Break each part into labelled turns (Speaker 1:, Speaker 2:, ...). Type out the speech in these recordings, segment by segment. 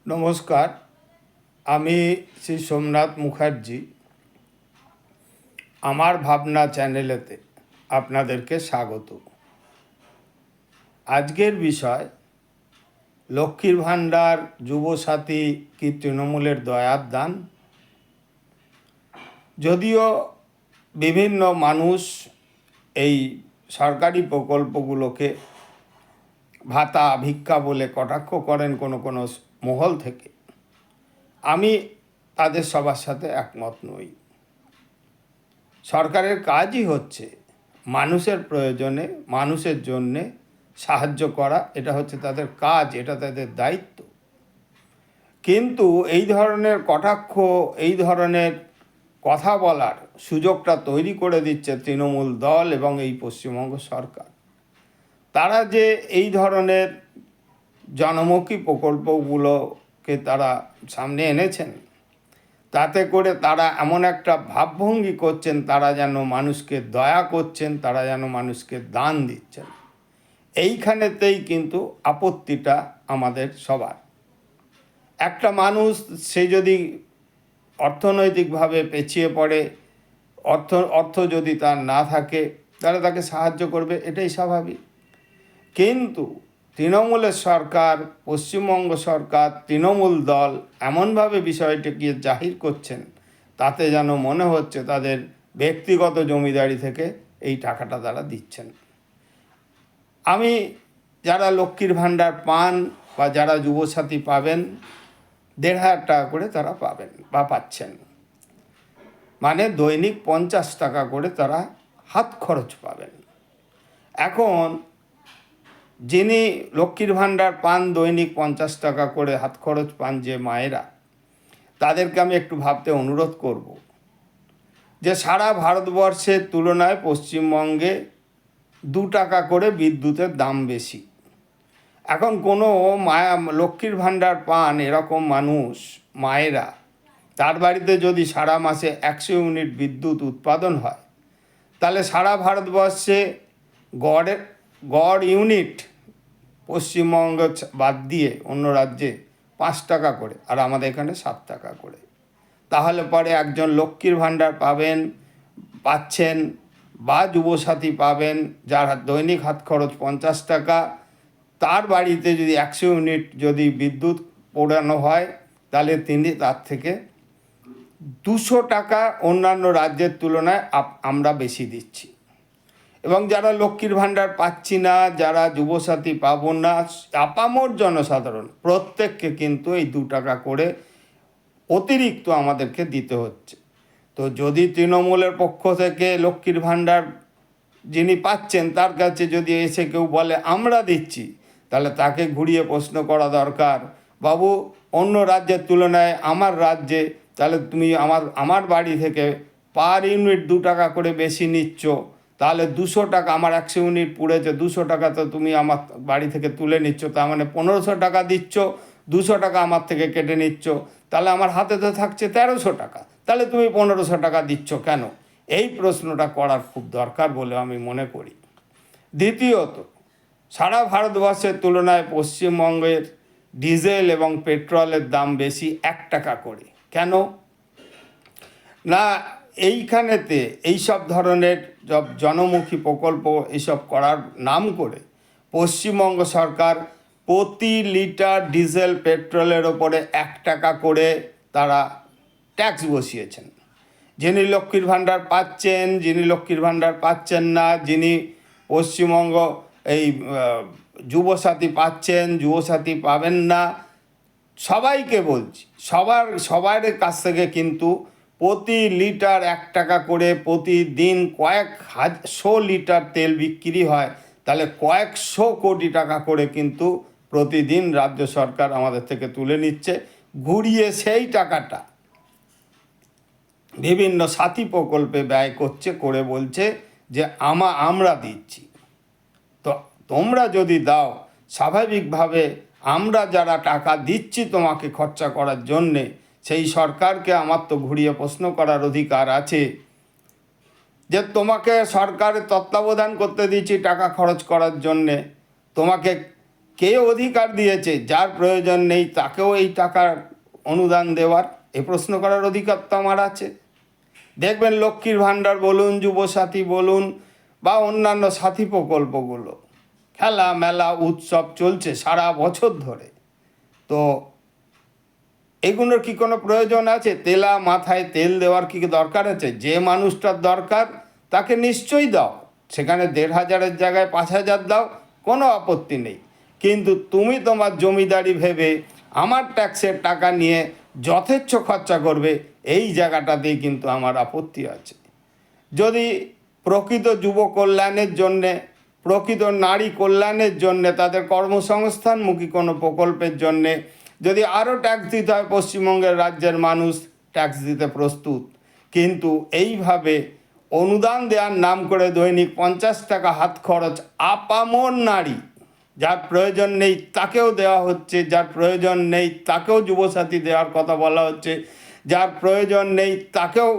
Speaker 1: নমস্কার, আমি শ্রী সোমনাথ মুখার্জি। আমার ভাবনা চ্যানেলেতে আপনাদেরকে স্বাগত। আজকের বিষয় লক্ষ্মীর ভাণ্ডার, যুবসাথী কি তৃণমূলের দয়ার দান। যদিও বিভিন্ন মানুষ এই সরকারি প্রকল্পগুলোকে ভাতা ভিক্ষা বলে কটাক্ষ করেন কোনো কোনো মহল থেকে, আমি তাদের সবার সাথে একমত নই। সরকারের কাজই হচ্ছে মানুষের প্রয়োজনে, মানুষের জন্যে সাহায্য করা। এটা হচ্ছে তাদের কাজ, এটা তাদের দায়িত্ব। কিন্তু এই ধরনের কটাক্ষ, এই ধরনের কথা বলার সুযোগটা তৈরি করে দিচ্ছে তৃণমূল দল এবং এই পশ্চিমবঙ্গ সরকার। তারা যে এই ধরনের জনমুখী প্রকল্পগুলোকে তারা সামনে এনেছেন, তাতে করে তারা এমন একটা ভাবভঙ্গি করছেন, তারা যেন মানুষকে দয়া করছেন, তারা যেন মানুষকে দান দিচ্ছেন। এইখানেতেই কিন্তু আপত্তিটা আমাদের সবার। একটা মানুষ সে যদি অর্থনৈতিকভাবে পেছিয়ে পড়ে, অর্থ যদি তার না থাকে, তাহলে তাকে সাহায্য করবে, এটাই স্বাভাবিক। কিন্তু তৃণমূলের সরকার, পশ্চিমবঙ্গ সরকার, তৃণমূল দল এমনভাবে বিষয়টিকে জাহির করছেন, তাতে যেন মনে হচ্ছে তাদের ব্যক্তিগত জমিদারি থেকে এই টাকাটা তারা দিচ্ছেন। আমি যারা লক্ষ্মীর ভাণ্ডার পান বা যারা যুবসাথী পাবেন, ১,৫০০ টাকা করে তারা পাবেন বা পাচ্ছেন, মানে দৈনিক ৫০ টাকা করে তারা হাত খরচ পাবেন। এখন যিনি লক্ষ্মীর ভাণ্ডার পান, দৈনিক ৫০ টাকা করে হাত খরচ পান যে মায়েরা, তাদেরকে আমি একটু ভাবতে অনুরোধ করব যে সারা ভারতবর্ষের তুলনায় পশ্চিমবঙ্গে ২ টাকা করে বিদ্যুতের দাম বেশি। এখন কোনো লক্ষ্মীর ভাণ্ডার পান এরকম মানুষ, মায়েরা, তার বাড়িতে যদি সারা মাসে ১০০ ইউনিট বিদ্যুৎ উৎপাদন হয়, তাহলে সারা ভারতবর্ষে গড় ইউনিট পশ্চিমবঙ্গ বাদ দিয়ে অন্য রাজ্যে ৫ টাকা করে, আর আমাদের এখানে ৭ টাকা করে। তাহলে পরে একজন লক্ষ্মীর ভাণ্ডার পাচ্ছেন বা যুবসাথী পাবেন, যার দৈনিক হাত খরচ ৫০ টাকা, তার বাড়িতে যদি ১০০ ইউনিট যদি বিদ্যুৎ পোড়ানো হয়, তাহলে তিনি তার থেকে ২০০ টাকা অন্যান্য রাজ্যের তুলনায় আমরা বেশি দিচ্ছি। এবং যারা লক্ষ্মীর ভাণ্ডার পাচ্ছি না, যারা যুবসাথী পাবো না, আপামর জনসাধারণ প্রত্যেককে কিন্তু এই ২ টাকা করে অতিরিক্ত আমাদেরকে দিতে হচ্ছে। তো যদি তৃণমূলের পক্ষ থেকে লক্ষ্মীর ভাণ্ডার যিনি পাচ্ছেন তার কাছে যদি এসে কেউ বলে আমরা দিচ্ছি, তাহলে তাকে ঘুরিয়ে প্রশ্ন করা দরকার, বাবু অন্য রাজ্যের তুলনায় আমার রাজ্যে তাহলে তুমি আমার বাড়ি থেকে পার ইউনিট ২ টাকা করে বেশি নিচ্ছ, তাহলে ২০০ টাকা, আমার ১০০ ইউনিট পুড়েছে, ২০০ টাকা তো তুমি আমার বাড়ি থেকে তুলে নিচ্ছ, তার মানে ১৫০০ টাকা দিচ্ছ, ২০০ টাকা আমার থেকে কেটে নিচ্ছ, তাহলে আমার হাতে তো থাকছে ১৩০০ টাকা, তাহলে তুমি ১৫০০ টাকা দিচ্ছ কেন? এই প্রশ্নটা করার খুব দরকার বলে আমি মনে করি। দ্বিতীয়ত, সারা ভারতবর্ষের তুলনায় পশ্চিমবঙ্গের ডিজেল এবং পেট্রোলের দাম বেশি ১ টাকা করে। কেন না? এইখানেতে এইসব ধরনের জনমুখী প্রকল্প এইসব করার নাম করে পশ্চিমবঙ্গ সরকার প্রতি লিটার ডিজেল পেট্রোলের ওপরে ১ টাকা করে তারা ট্যাক্স বসিয়েছেন। যিনি লক্ষ্মীর ভাণ্ডার পাচ্ছেন, যিনি লক্ষ্মীর ভাণ্ডার পাচ্ছেন না, যিনি পশ্চিমবঙ্গ এই যুবসাথী পাচ্ছেন, যুবসাথী পাবেন না, সবাইকে বলছি, সবার কাছ থেকে কিন্তু প্রতি লিটার ১ টাকা করে প্রতিদিন কয়েকশো লিটার তেল বিক্রি হয়, তাহলে কয়েকশো কোটি টাকা করে কিন্তু প্রতিদিন রাজ্য সরকার আমাদের থেকে তুলে নিচ্ছে, ঘুরিয়ে সেই টাকাটা বিভিন্ন সাথী প্রকল্পে ব্যয় করছে, করে বলছে যে আমরা দিচ্ছি। তো তোমরা যদি দাও, স্বাভাবিকভাবে আমরা যারা টাকা দিচ্ছি তোমাকে খরচা করার জন্যে, সেই সরকারকে আমার তো ঘুরিয়ে প্রশ্ন করার অধিকার আছে যে তোমাকে সরকারের তত্ত্বাবধান করতে দিচ্ছি টাকা খরচ করার জন্যে, তোমাকে কে অধিকার দিয়েছে যার প্রয়োজন নেই তাকেও এই টাকার অনুদান দেওয়ার? এ প্রশ্ন করার অধিকার তো আমার আছে। দেখবেন লক্ষ্মীর ভাণ্ডার বলুন, যুবসাথী বলুন, বা অন্যান্য সাথী প্রকল্পগুলো, খেলা মেলা উৎসব চলছে সারা বছর ধরে। তো এগুলোর কি কোনো প্রয়োজন আছে? তেলা মাথায় তেল দেওয়ার কি দরকার আছে? যে মানুষটার দরকার তাকে নিশ্চয়ই দাও, সেখানে ১৫০০-এর জায়গায় ৫০০০ দাও, কোনো আপত্তি নেই। কিন্তু তুমি তোমার জমিদারি ভেবে আমার ট্যাক্সের টাকা নিয়ে যথেচ্ছ খরচা করবে, এই জায়গাটাতেই কিন্তু আমার আপত্তি আছে। যদি প্রকৃত যুব কল্যাণের জন্যে, প্রকৃত নারী কল্যাণের জন্যে, তাদের কর্মসংস্থানমুখী কোনো প্রকল্পের জন্যে যদি আরও ট্যাক্স দিতে হয়, পশ্চিমবঙ্গের রাজ্যের মানুষ ট্যাক্স দিতে প্রস্তুত। কিন্তু এইভাবে অনুদান দেওয়ার নাম করে দৈনিক ৫০ টাকা হাত খরচ আপামর নারী, যার প্রয়োজন নেই তাকেও দেওয়া হচ্ছে, যার প্রয়োজন নেই তাকেও যুবসাথী দেওয়ার কথা বলা হচ্ছে, যার প্রয়োজন নেই তাকেও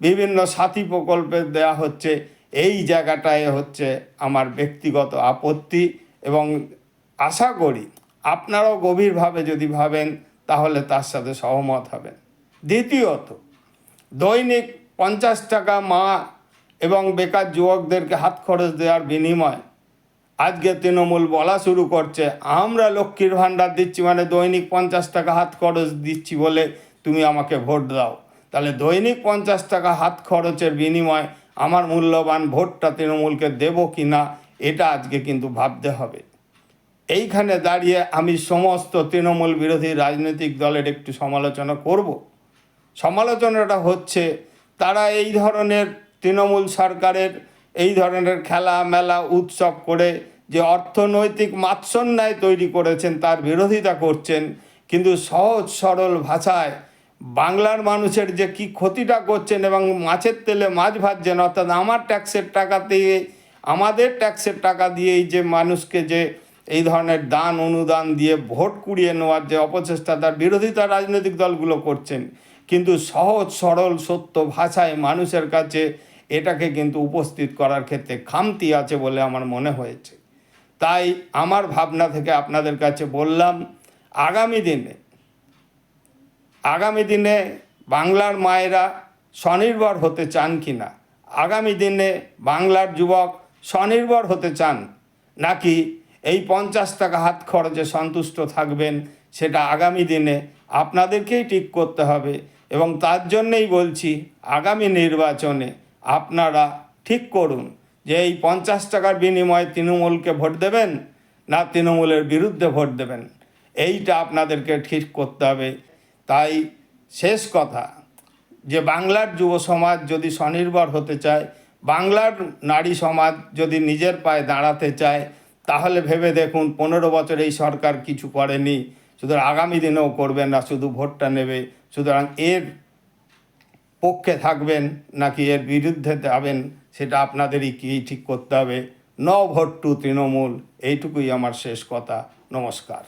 Speaker 1: বিভিন্ন সাথী প্রকল্পে দেওয়া হচ্ছে। এই জায়গাটায় হচ্ছে আমার ব্যক্তিগত আপত্তি, এবং আশা করি আপনারাও গভীরভাবে যদি ভাবেন তাহলে তার সাথে সহমত হবেন। দ্বিতীয়ত, দৈনিক ৫০ টাকা মা এবং বেকার যুবকদেরকে হাত খরচ দেওয়ার বিনিময় আজকে তৃণমূল বলা শুরু করছে আমরা লক্ষ্মীর ভাণ্ডার দিচ্ছি, মানে দৈনিক ৫০ টাকা হাত খরচ দিচ্ছি বলে তুমি আমাকে ভোট দাও। তাহলে দৈনিক ৫০ টাকা হাত খরচের বিনিময় আমার মূল্যবান ভোটটা তৃণমূলকে দেব কি না, এটা আজকে কিন্তু ভাবতে হবে। এইখানে দাঁড়িয়ে আমি সমস্ত তৃণমূল বিরোধী রাজনৈতিক দলের একটু সমালোচনা করব। সমালোচনাটা হচ্ছে তারা এই ধরনের তৃণমূল সরকারের এই ধরনের খেলা মেলা উৎসব করে যে অর্থনৈতিক মাৎসন্যায় তৈরি করেছেন তার বিরোধিতা করছেন, কিন্তু সহজ সরল ভাষায় বাংলার মানুষের যে কি ক্ষতিটা করছেন এবং মাছের তেলে মাছ ভাজছেন, অর্থাৎ আমার ট্যাক্সের টাকা দিয়ে, আমাদের ট্যাক্সের টাকা দিয়েই যে মানুষকে যে এই ধরনের দান অনুদান দিয়ে ভোট কুড়িয়ে নেওয়ার যে অপচেষ্টা, তার বিরোধিতা রাজনৈতিক দলগুলো করছেন। কিন্তু সহজ সরল সত্য ভাষায় মানুষের কাছে এটাকে কিন্তু উপস্থিত করার ক্ষেত্রে খামতি আছে বলে আমার মনে হয়েছে। তাই আমার ভাবনা থেকে আপনাদের কাছে বললাম, আগামী দিনে বাংলার মায়েরা স্বনির্ভর হতে চান কি না, আগামী দিনে বাংলার যুবক স্বনির্ভর হতে চান নাকি এই ৫০ টাকা হাত খরচে সন্তুষ্ট থাকবেন, সেটা আগামী দিনে আপনাদেরকেই ঠিক করতে হবে। এবং তার জন্যেই বলছি, আগামী নির্বাচনে আপনারা ঠিক করুন যে এই ৫০ টাকার বিনিময়ে তৃণমূলকে ভোট দেবেন না তৃণমূলের বিরুদ্ধে ভোট দেবেন, এইটা আপনাদেরকে ঠিক করতে হবে। তাই শেষ কথা, যে বাংলার যুব সমাজ যদি স্বনির্ভর হতে চায়, বাংলার নারী সমাজ যদি নিজের পায়ে দাঁড়াতে চায়, তাহলে ভেবে দেখুন ১৫ বছর এই সরকার কিছু করেনি, সুতরাং আগামী দিনেও করবেন না, শুধু ভোটটা নেবে। সুতরাং এর পক্ষে থাকবেন নাকি এর বিরুদ্ধে যাবেন, সেটা আপনাদেরই কি ঠিক করতে হবে। নো ভোট টু তৃণমূল, এইটুকুই আমার শেষ কথা। নমস্কার।